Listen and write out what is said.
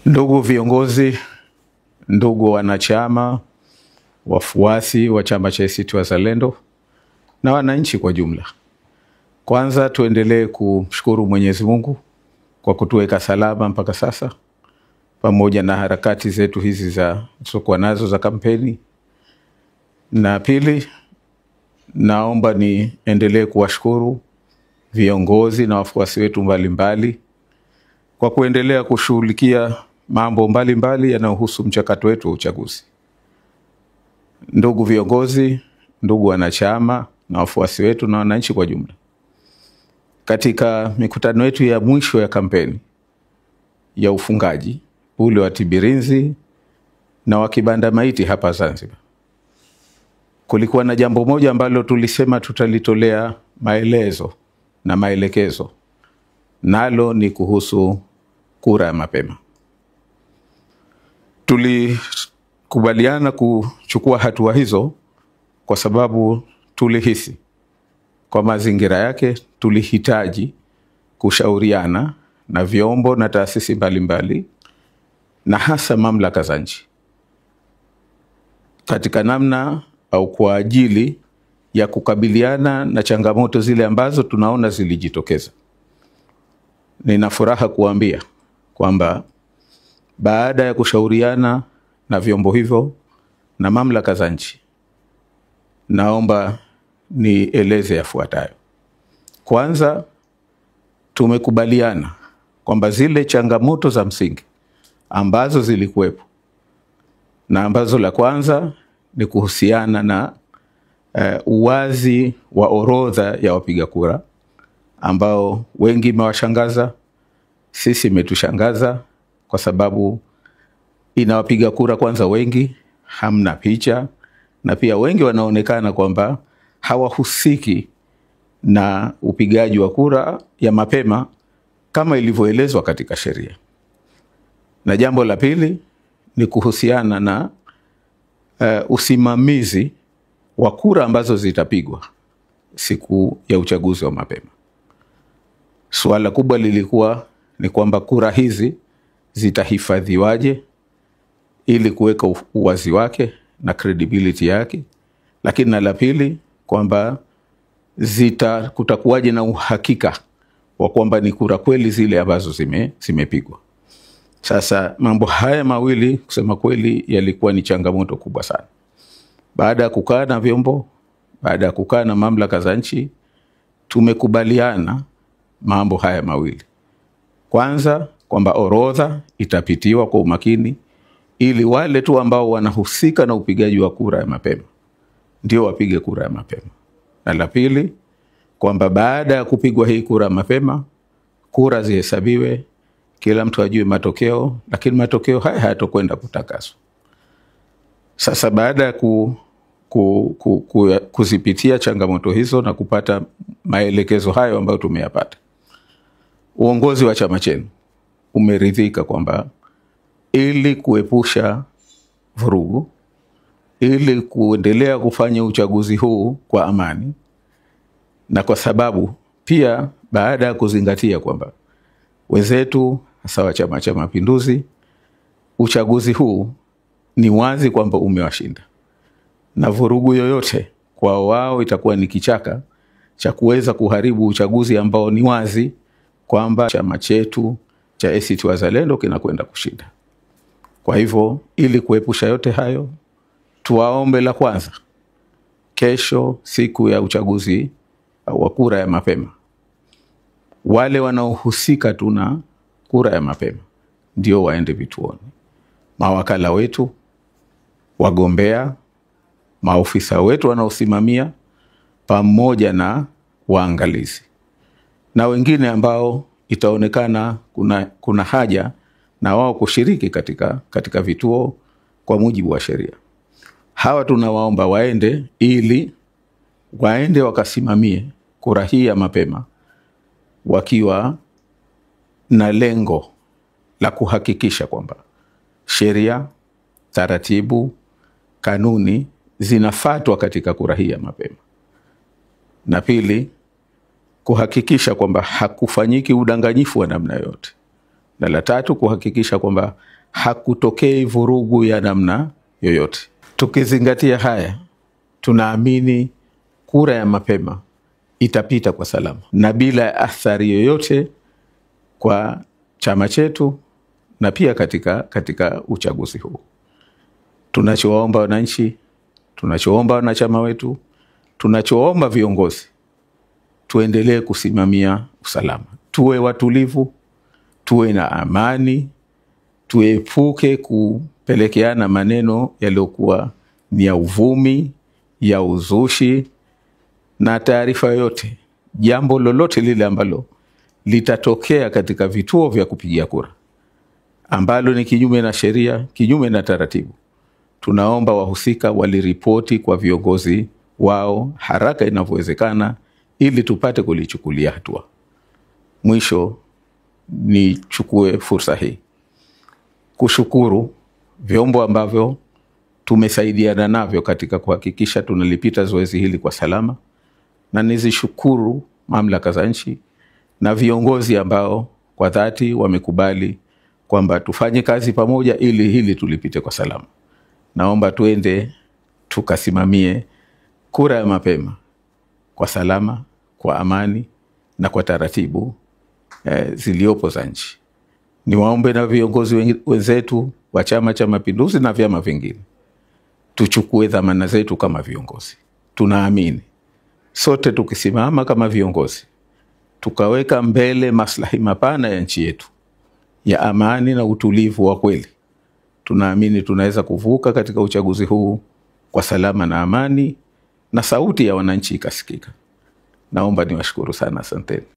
Ndugu viongozi, ndugu wanachama, wafuasi wa chama cha ACT Wazalendo na wananchi kwa jumla. Kwanza tuendelee kumshukuru Mwenyezi Mungu kwa kutuweka salama mpaka sasa, pamoja na harakati zetu hizi za tulizokuwa nazo za kampeni. Na pili, naomba niendelee kuwashukuru viongozi na wafuasi wetu mbalimbali kwa kuendelea kushughulikia mambo mbalimbali yanayohusu mchakato wetu wa uchaguzi. Ndugu viongozi, ndugu wanachama na wafuasi wetu na wananchi kwa jumla, katika mikutano yetu ya mwisho ya kampeni ya ufungaji ule wa Tibirinzi na wa Kibanda Maiti hapa Zanzibar, kulikuwa na jambo moja ambalo tulisema tutalitolea maelezo na maelekezo, nalo ni kuhusu kura ya mapema. Tulikubaliana kuchukua hatua hizo kwa sababu tulihisi kwa mazingira yake tulihitaji kushauriana na vyombo na taasisi mbalimbali na hasa mamlaka za nchi katika namna au kwa ajili ya kukabiliana na changamoto zile ambazo tunaona zilijitokeza. Nina furaha kuambia kwamba baada ya kushauriana na vyombo hivyo na mamlaka za nchi, naomba nieleze yafuatayo. Kwanza, tumekubaliana kwamba zile changamoto za msingi ambazo zilikuwepo na ambazo la kwanza ni kuhusiana na uwazi wa orodha ya wapiga kura ambao wengi imewashangaza, sisi imetushangaza kwa sababu inawapiga kura kwanza wengi hamna picha, na pia wengi wanaonekana kwamba hawahusiki na upigaji wa kura ya mapema kama ilivyoelezwa katika sheria. Na jambo la pili ni kuhusiana na usimamizi wa kura ambazo zitapigwa siku ya uchaguzi wa mapema. Suala kubwa lilikuwa ni kwamba kura hizi zitahifadhiwaje ili kuweka uwazi wake na credibility yake, lakini na la pili kwamba kutakuwaje na uhakika wa kwamba ni kura kweli zile ambazo zimepigwa. Sasa mambo haya mawili kusema kweli yalikuwa ni changamoto kubwa sana. Baada ya kukaa na vyombo, baada ya kukaa na mamlaka za nchi, tumekubaliana mambo haya mawili. Kwanza kwamba orodha itapitiwa kwa umakini ili wale tu ambao wanahusika na upigaji wa kura ya mapema ndio wapige kura ya mapema. Na la pili kwamba baada ya kupigwa hii kura ya mapema, kura zihesabiwe, kila mtu ajue matokeo, lakini matokeo haya hayatokwenda kutakaswa. Sasa baada ya kuzipitia changamoto hizo na kupata maelekezo hayo ambayo tumeyapata, uongozi wa chama chenu umeridhika kwamba ili kuepusha vurugu, ili kuendelea kufanya uchaguzi huu kwa amani, na kwa sababu pia baada ya kuzingatia kwamba wenzetu hasa wa Chama cha Mapinduzi, uchaguzi huu ni wazi kwamba umewashinda, na vurugu yoyote kwa wao itakuwa ni kichaka cha kuweza kuharibu uchaguzi ambao ni wazi kwamba chama chetu cha ACT Wazalendo kinakwenda kushinda. Kwa hivyo ili kuepusha yote hayo, tuwaombe la kwanza, kesho siku ya uchaguzi wa kura ya mapema, wale wanaohusika tuna kura ya mapema ndio waende vituoni. Mawakala wetu, wagombea, maofisa wetu wanaosimamia, pamoja na waangalizi na wengine ambao itaonekana kuna haja na wao kushiriki katika vituo kwa mujibu wa sheria. Hawa tunawaomba waende ili waende wakasimamie kura hii ya mapema wakiwa na lengo la kuhakikisha kwamba sheria, taratibu, kanuni zinafuatwa katika kura hii ya mapema. Na pili, kuhakikisha kwamba hakufanyiki udanganyifu wa namna yote. na la tatu kuhakikisha kwamba hakutokei vurugu ya namna yoyote. Tukizingatia haya, tunaamini kura ya mapema itapita kwa salama na bila athari yoyote kwa chama chetu na pia katika uchaguzi huu. Tunachoomba wananchi, tunachoomba wanachama wetu, tunachoomba viongozi, tuendelee kusimamia usalama. Tuwe watulivu, tuwe na amani, tuepuke kupelekeana maneno yaliyokuwa ni ya uvumi, ya uzushi na taarifa yoyote. Jambo lolote lile ambalo litatokea katika vituo vya kupigia kura ambalo ni kinyume na sheria, kinyume na taratibu, tunaomba wahusika waliripoti kwa viongozi wao haraka inavyowezekana ili tupate kulichukulia hatua. Mwisho, nichukue fursa hii kushukuru vyombo ambavyo tumesaidiana navyo katika kuhakikisha tunalipita zoezi hili kwa salama, na nizishukuru mamlaka za nchi na viongozi ambao kwa dhati wamekubali kwamba tufanye kazi pamoja ili hili tulipite kwa salama. Naomba tuende tukasimamie kura ya mapema kwa salama, kwa amani na kwa taratibu ziliopo za nchi. Niwaombe na viongozi wenzetu wa Chama cha Mapinduzi na vyama vingine, tuchukue dhamana zetu kama viongozi. Tunaamini sote tukisimama kama viongozi, tukaweka mbele maslahi mapana ya nchi yetu, ya amani na utulivu wa kweli, tunaamini tunaweza kuvuka katika uchaguzi huu kwa salama na amani na sauti ya wananchi ikasikika. Naomba niwashukuru sana, asanteni.